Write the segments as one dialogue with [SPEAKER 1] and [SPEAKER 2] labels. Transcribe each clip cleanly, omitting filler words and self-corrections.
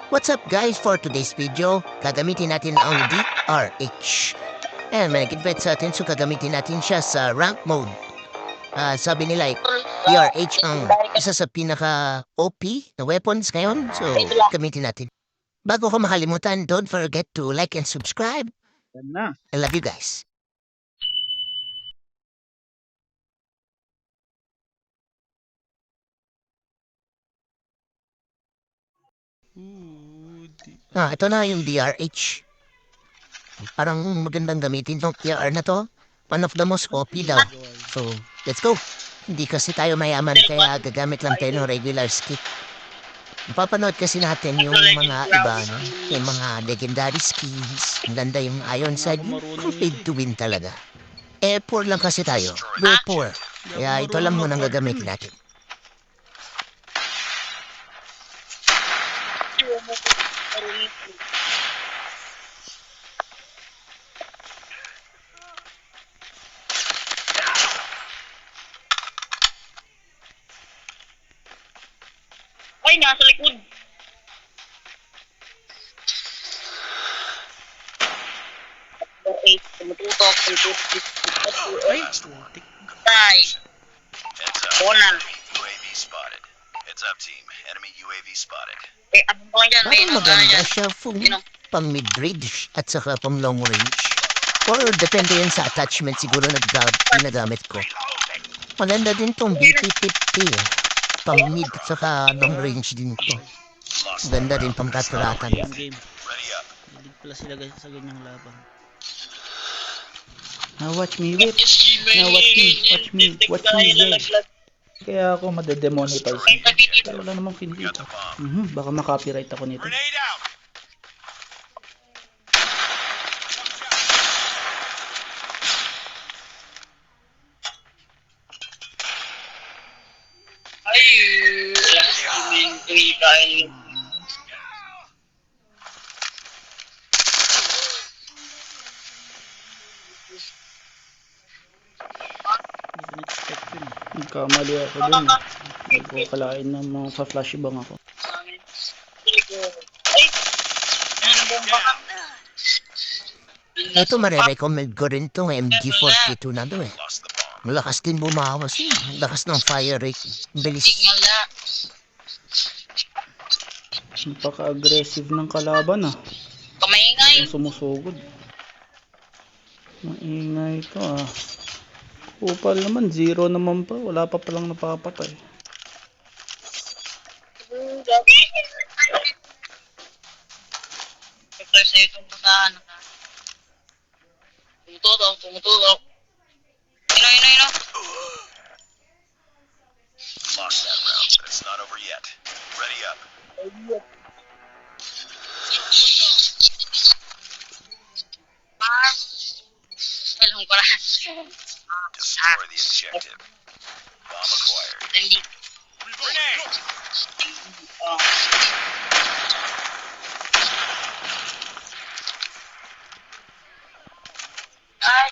[SPEAKER 1] What's up guys, for today's video, gagamitin natin ang DRH. And may nag-invite sa atin, so gagamitin natin siya sa rank mode. Sabi nila DRH ang isa sa pinaka-OP na weapons ngayon, so gamitin natin. Bago ko makalimutan, don't forget to like and subscribe. I love you guys. Ito na yung DRH. Parang magandang gamitin tong TR na to. One of the most OP daw. So, let's go. Hindi kasi tayo mayaman kaya gagamit lang tayo ng regular skill. Mapapanood kasi natin yung mga iba, no? Yung mga legendary skins. Ang ganda yung Ironside. Yung paid to win talaga. Poor lang kasi tayo. We're poor. Kaya ito lang muna ang gagamitin natin.
[SPEAKER 2] Ay, nasa likod. Tumututok.
[SPEAKER 3] Ay,
[SPEAKER 2] Tay. Bona.
[SPEAKER 4] UAV spotted. Heads up, team. Enemy UAV spotted.
[SPEAKER 2] Abang ko dyan.
[SPEAKER 1] Parang maganda siya kung pang mid-range at saka pang long range. Or depende yan sa attachment siguro na ginagamit ko. Maganda din tong BP50 eh. Pang mid at saka long range din to. Ganda din pang katuratan.
[SPEAKER 3] yung game.
[SPEAKER 4] Ready up.
[SPEAKER 3] Hilig pala sila guys sa ganyang laban. Now watch me whip. Now watch me. Yeah. Kaya ako madedemonetize. Pero wala namang kinita. Baka makopyright ako nito.
[SPEAKER 4] Grenade out.
[SPEAKER 2] Ay, kumikain.
[SPEAKER 3] Hindi ko expect yun. Nagkamali ako dun. Hindi ko kalain na mga pa-flashbang ako.
[SPEAKER 2] Ay, ano bomba ka?
[SPEAKER 1] Ito marirecommend ko rin tong MG42 na to eh.
[SPEAKER 4] Lost the bomb.
[SPEAKER 1] Malakas din bumawas eh. Lakas ng fire rate. Bilis.
[SPEAKER 2] Tingala.
[SPEAKER 3] Napaka-aggressive ng kalaban ah.
[SPEAKER 2] Kamaingay.
[SPEAKER 3] Ang sumusugod. Maingay ito ah. Upal naman, 0 naman pa. Wala pa palang napapatay.
[SPEAKER 2] Ito sa itong puntahan. Tumututok. Ino.
[SPEAKER 4] Lost that round, but it's not over yet. Ready up.
[SPEAKER 2] Alam ko lang.
[SPEAKER 4] Destroy the objective. Bomb acquired.
[SPEAKER 2] Hindi.
[SPEAKER 4] Grenade.
[SPEAKER 2] Ay.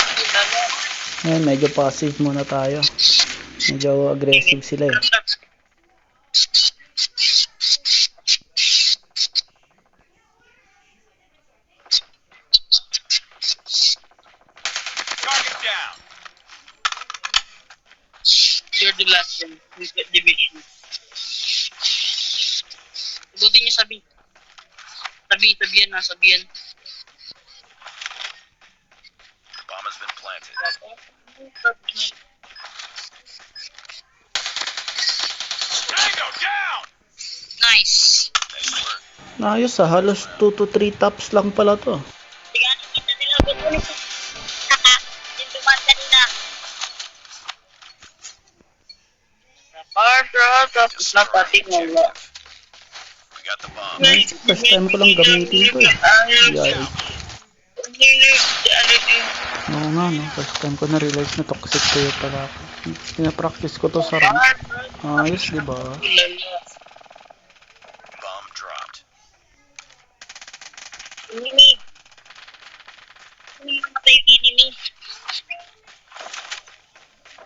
[SPEAKER 2] Hindi mo.
[SPEAKER 3] Ngayon, medyo passive muna tayo. Medyo aggressive sila eh.
[SPEAKER 4] Target down.
[SPEAKER 2] You're the last one. We've got division. Buti niyo sabi. Sabihan.
[SPEAKER 4] The bomb has been planted. Tango down.
[SPEAKER 2] Nice.
[SPEAKER 4] Nice work.
[SPEAKER 3] Ayos ah, halos 2 to 3 taps lang pala to.
[SPEAKER 2] Tingnan kita nila butulit. Yung dumaan kanina. Tapos napating mo.
[SPEAKER 4] We got the bomb.
[SPEAKER 3] First time ko lang gamitin to eh. Yeah. Oo nga no, first time ko na-realize na toxic player pala ako. Pinapractice ko to sa rank. Ayos diba?
[SPEAKER 4] Bomb dropped.
[SPEAKER 2] Enemy namatay yung enemy.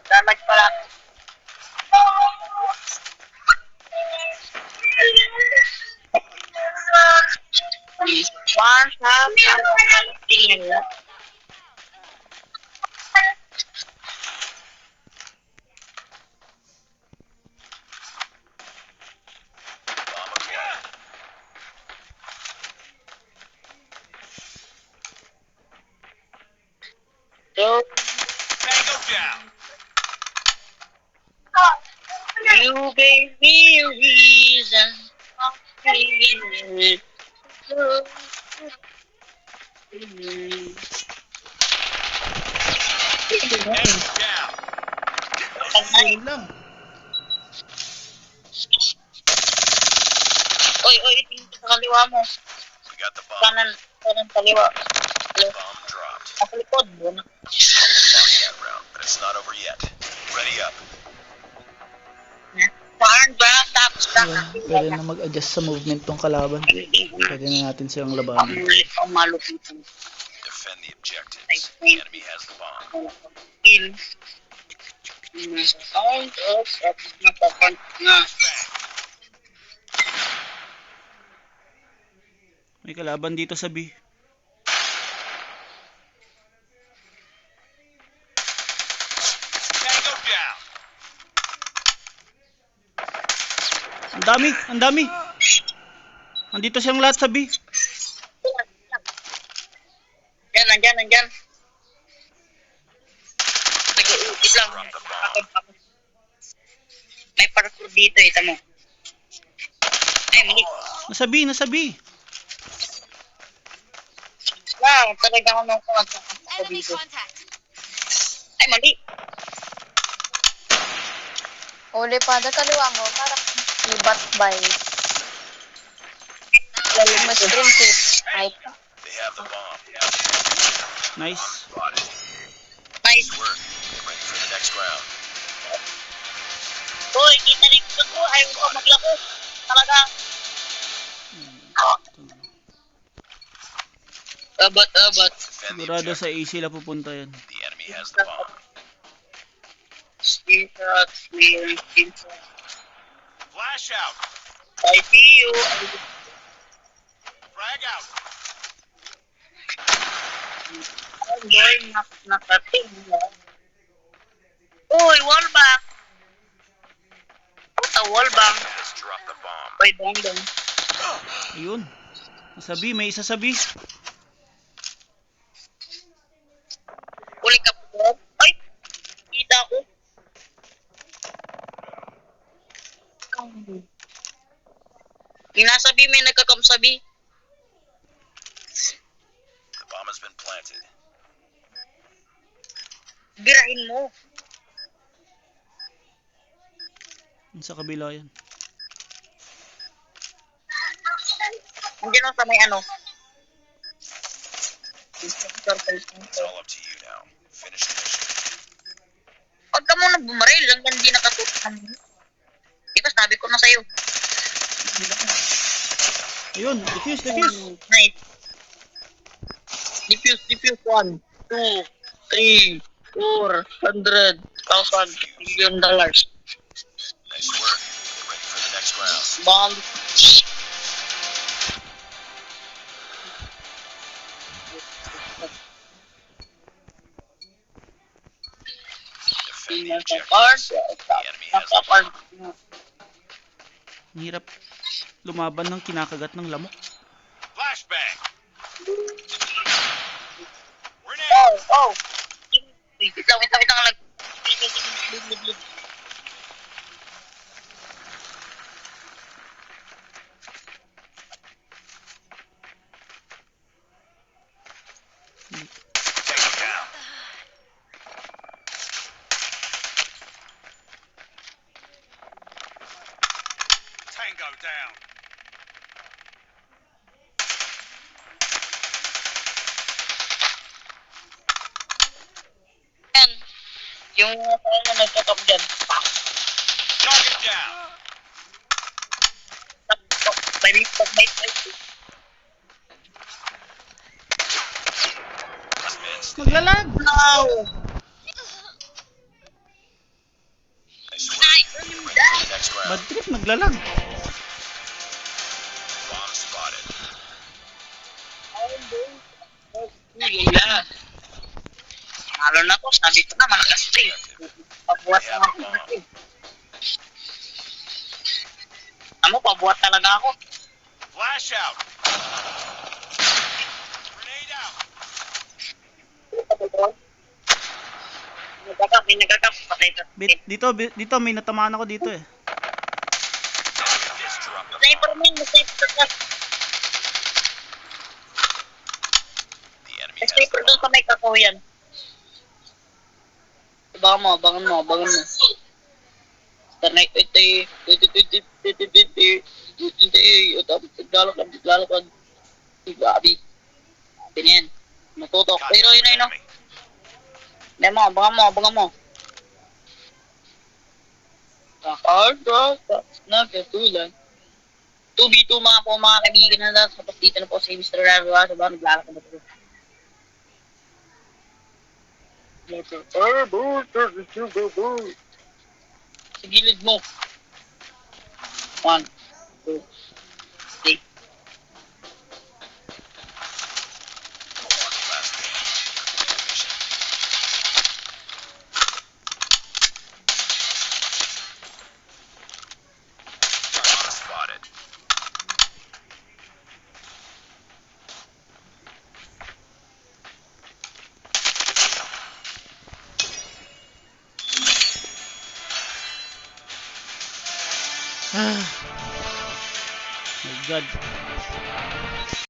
[SPEAKER 2] Damage pala. One shot. Tingin.
[SPEAKER 4] Bomb acquired.
[SPEAKER 2] So,
[SPEAKER 4] Tango down.
[SPEAKER 2] you gave me a reason. I'm feeling it.
[SPEAKER 4] Enemy down.
[SPEAKER 3] Yun lang.
[SPEAKER 2] Oy, tingin sa kaliwa mo.
[SPEAKER 4] We got the bomb.
[SPEAKER 2] Kanan kaliwa.
[SPEAKER 4] Bomb dropped.
[SPEAKER 2] Sa likod mo.
[SPEAKER 4] Lost that round, but it's not over yet. Ready up.
[SPEAKER 2] Farm back, tapos back.
[SPEAKER 3] Yun, pwede na mag-adjust sa movement tong kalaban. Pwede na natin silang labanan.
[SPEAKER 2] Ang malupitan.
[SPEAKER 4] Defend the objectives. The enemy has the bomb.
[SPEAKER 2] Kill. Nasa count, at napapant na.
[SPEAKER 3] May kalaban dito sa B.
[SPEAKER 4] Tango down.
[SPEAKER 3] Ang dami. Andito siyang lahat sa B.
[SPEAKER 2] Nandyan. Nag-uukit lang. May parkour dito, ito mo. Ay, mali.
[SPEAKER 3] Nasa B.
[SPEAKER 2] Wow, talaga ako nung kumagkakita dito. Ay, mali.
[SPEAKER 5] Uli pa, kaliwa mo, parang libat by mushroom tip. Ay,
[SPEAKER 4] They have the bomb.
[SPEAKER 3] Nice.
[SPEAKER 4] Spotted.
[SPEAKER 2] Nice.
[SPEAKER 4] Work. Get ready for the next round.
[SPEAKER 2] Uy, kita rin ko. Ayaw ko maglako. Talaga. Abat.
[SPEAKER 4] Defend the
[SPEAKER 3] Sigurado
[SPEAKER 4] objective.
[SPEAKER 3] sa A sila pupunta yan.
[SPEAKER 4] The enemy has the bomb.
[SPEAKER 2] Screenshot.
[SPEAKER 4] Flash out.
[SPEAKER 2] I see you.
[SPEAKER 4] Frag out.
[SPEAKER 2] Boy, nakating mo. Uy, wallbang. What a wallbang.
[SPEAKER 4] Has dropped the bomb.
[SPEAKER 2] Uy, dong.
[SPEAKER 3] Ayun. Nasa B, may isa sa B.
[SPEAKER 2] Uli ka po. Ay, kita ko. Inasabi may nagkakamsabi.
[SPEAKER 4] The bomb has been planted.
[SPEAKER 2] Birahin mo.
[SPEAKER 3] Sa kabila yan.
[SPEAKER 2] Andiyan ako sa may ano.
[SPEAKER 4] It's all up to you now. Finish the mission.
[SPEAKER 2] Huwag ka muna bumaril hanggang di nakatutok ng mo. Diba sabi ko na sa'yo.
[SPEAKER 3] Ayun, defuse.
[SPEAKER 2] Nice. Diffuse. 1, 2, 3, 400,000 million dollars.
[SPEAKER 4] Nice work. Get ready for the next round.
[SPEAKER 2] Bomb.
[SPEAKER 4] Defend the objectives.
[SPEAKER 2] Card.
[SPEAKER 4] The enemy has the
[SPEAKER 2] Nakapard.
[SPEAKER 4] bomb.
[SPEAKER 3] Ang hirap lumaban ng kinakagat ng lamok.
[SPEAKER 4] Flashbang. Grenade.
[SPEAKER 2] Oh. Wait lang.
[SPEAKER 4] Take it down. Tango down.
[SPEAKER 2] Yan. Yung ano nagkakap dyan.
[SPEAKER 4] Target down.
[SPEAKER 2] May
[SPEAKER 4] Missed.
[SPEAKER 3] Maglalag!
[SPEAKER 2] now.
[SPEAKER 4] Nice work. Get ready for the next round.
[SPEAKER 3] Bad trip, naglalag.
[SPEAKER 4] Bomb spotted.
[SPEAKER 2] Yeah. Lalo na to, sabi ko na, malakas to eh. Pabuhat na ako. Ano, pabuhat talaga ako.
[SPEAKER 4] Flash out. Grenade out.
[SPEAKER 2] May nagkakap, patay ka.
[SPEAKER 3] Dito may natamaan ako dito eh.
[SPEAKER 4] Disrupt the
[SPEAKER 2] Sniper man, sniper ka.
[SPEAKER 4] The enemy has
[SPEAKER 2] Sniper doon sa may kakuyan. Abangan mo. Starnight, lalakad. Grabe. Grabe na yan. Natutok. Pero yun.
[SPEAKER 4] enemy.
[SPEAKER 2] Hindi mo, abangan mo. Nagkatulan. 2v2 mga kaibigan na lang. Tapos dito na po si Mr. Rarwa. Diba, naglalakad na po. Sa gilid mo. 1, 2, 3.
[SPEAKER 4] Spotted.
[SPEAKER 3] My God.